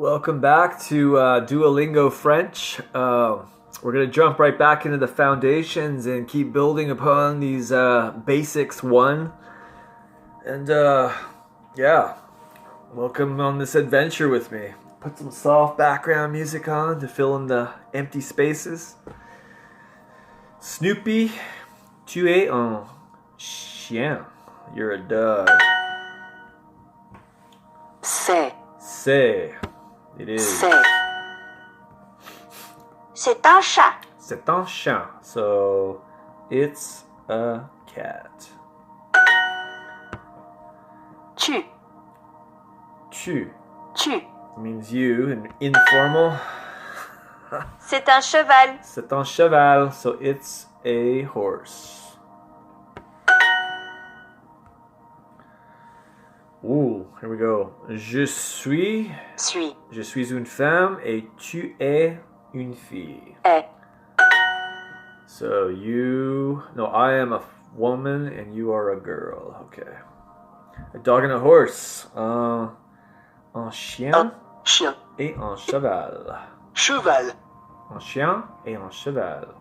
Welcome back to Duolingo French. We're going to jump right back into the foundations and keep building upon these basics one. And yeah, welcome on this adventure with me. Put some soft background music on to fill in the empty spaces. Snoopy, tu es un chien. You're a dog. C'est. It is. C'est un chat. C'est un chien. So, it's a cat. Tu. Means you in informal. C'est un cheval. C'est un cheval. So, it's a horse. Ooh, here we go. Je suis une femme et tu es une fille. So I am a woman and you are a girl. Okay. A dog and a horse. Un chien et un cheval. Un chien et un cheval.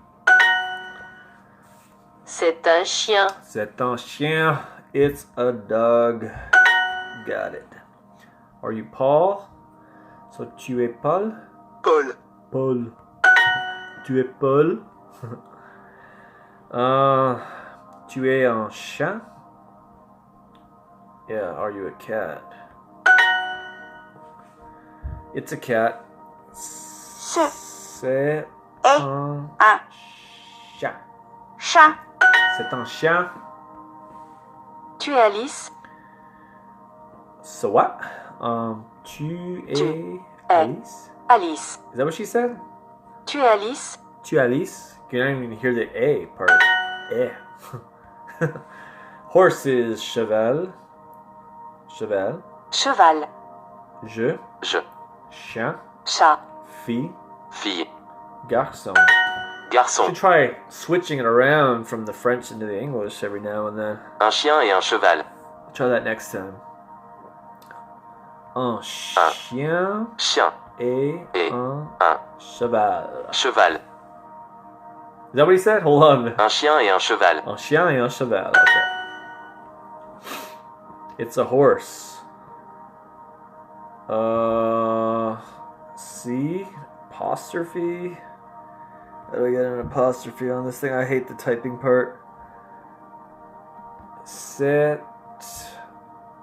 C'est un chien. C'est un chien. It's a dog. Got it. Are you Paul? So tu es Paul? Paul. Tu es Paul? Tu es un chat? Yeah, are you a cat? It's a cat. C'est un chat. C'est un chien. Tu es Alice. So what? Tu es Alice? Alice. Is that what she said? Tu es Alice. Tu es Alice? You don't even hear the A part. Eh. Horse is cheval. Cheval. Je. Chien. Chat. Fille. Garçon. Garçon. You should try switching it around from the French into the English every now and then. Un chien et un cheval. I'll try that next time. Un chien et un cheval. Cheval. Is that what he said? Hold on. Un chien et un cheval. Un chien et un cheval. Okay. It's a horse. C apostrophe. How do I get an apostrophe on this thing? I hate the typing part. C'est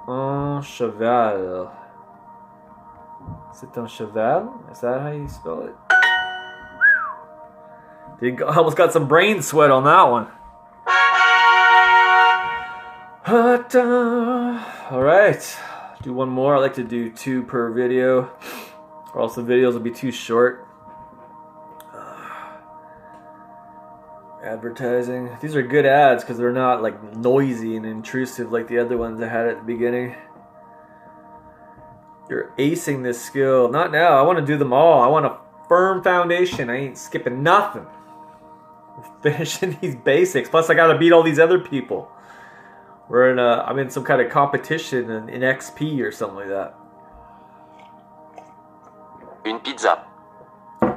un cheval. C'est un cheval? Is that how you spell it? I almost got some brain sweat on that one. Alright. Do one more. I like to do 2 per video, or else the videos will be too short. Advertising. These are good ads because they're not like noisy and intrusive like the other ones I had at the beginning. You're acing this skill. Not now. I want to do them all. I want a firm foundation. I ain't skipping nothing. Finishing these basics. Plus I gotta beat all these other people. I'm in some kind of competition in XP or something like that. Une pizza.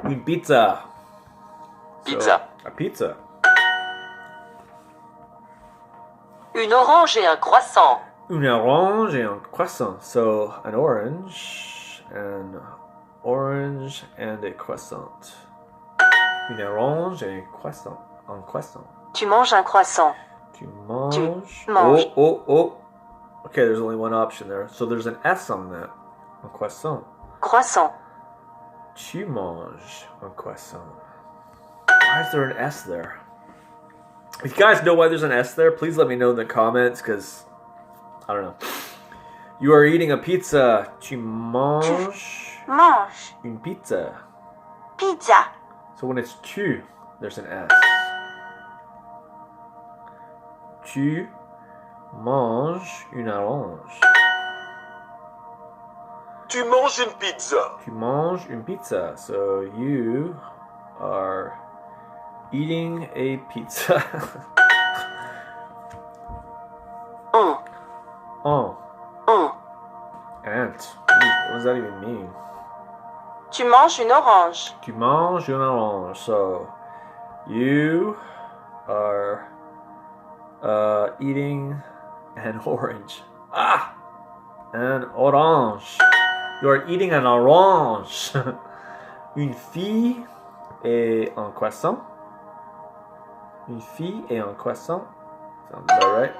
Une pizza. Pizza. So, a pizza. Une orange et un croissant. Une orange et un croissant. So an orange and a croissant. Une orange et un croissant. Un croissant. Tu manges un croissant. Tu manges. Oh. Okay, there's only one option there. So there's an S on that. Un croissant. Croissant. Tu manges un croissant. Why is there an S there? If you guys know why there's an S there, please let me know in the comments, because I don't know. You are eating a pizza. Tu manges une pizza. Pizza. So when it's tu, there's an S. Tu manges une orange. Tu manges une pizza. Tu manges une pizza. So you are eating a pizza. Ant. What does that even mean? Tu manges une orange. Tu manges une orange. So, you are eating an orange. Ah! An orange. You are eating an orange. Une fille est un croissant. Une fille est un croissant. Sounds about right.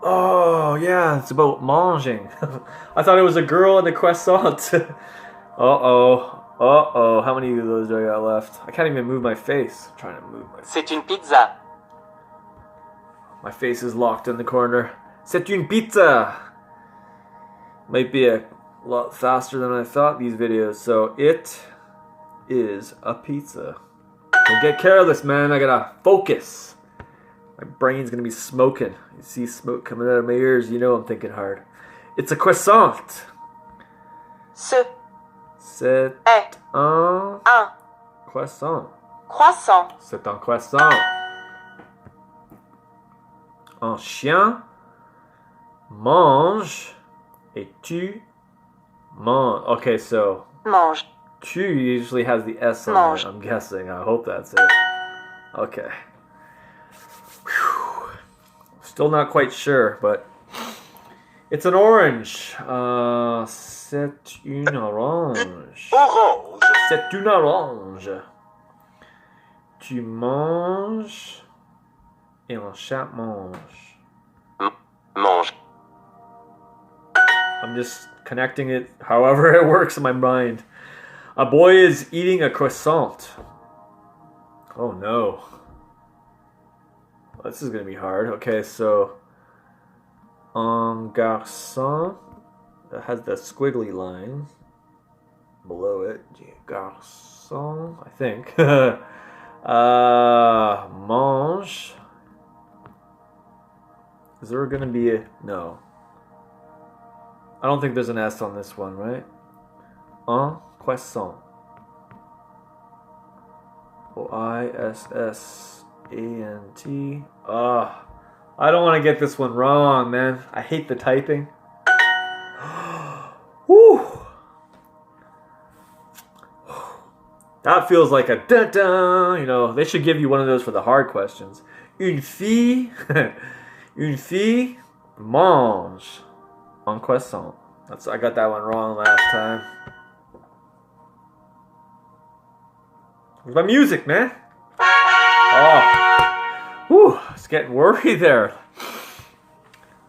Oh, yeah, it's about manging. I thought it was a girl and a croissant. Uh-oh. How many of those do I got left? I can't even move my face. I'm trying to move my face. C'est une pizza. My face is locked in the corner. C'est une pizza. Might be a lot faster than I thought, these videos. So, it is a pizza. Don't get careless, man. I gotta focus. My brain's gonna be smoking. You see smoke coming out of my ears, you know I'm thinking hard. It's a croissant. Ce C'est est un un croissant. croissant. C'est un croissant. Un chien mange et tu manges. Okay, so Mange. tu usually has the S on Mange. it, I'm guessing. I hope that's it. Okay. Whew. Still not quite sure, but it's an orange. C'est une orange. Orange. C'est une orange. Tu manges et un chat mange. Mange. I'm just connecting it however it works in my mind. A boy is eating a croissant. Oh no. This is gonna be hard. Okay, so un garçon, that has the squiggly line below it. Garçon, I think. Mange. Is there gonna be a no? I don't think there's an S on this one, right? Un croissant. O-I-S-S-A-N-T. I don't want to get this one wrong, man. I hate the typing. Woo! That feels like a dun-dun. You know, they should give you one of those for the hard questions. Une fille, une fille mange un croissant. I got that one wrong last time. Where's my music, man? Oh, whew, it's getting worried there.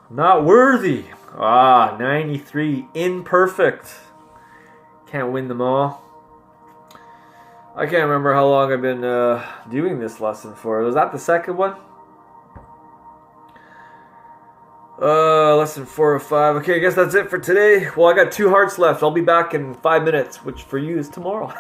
Not worthy. 93, imperfect. Can't win them all. I can't remember how long I've been doing this lesson for. Was that the second one? Lesson 4 or 5. Okay, I guess that's it for today. Well, I got 2 hearts left. I'll be back in 5 minutes, which for you is tomorrow.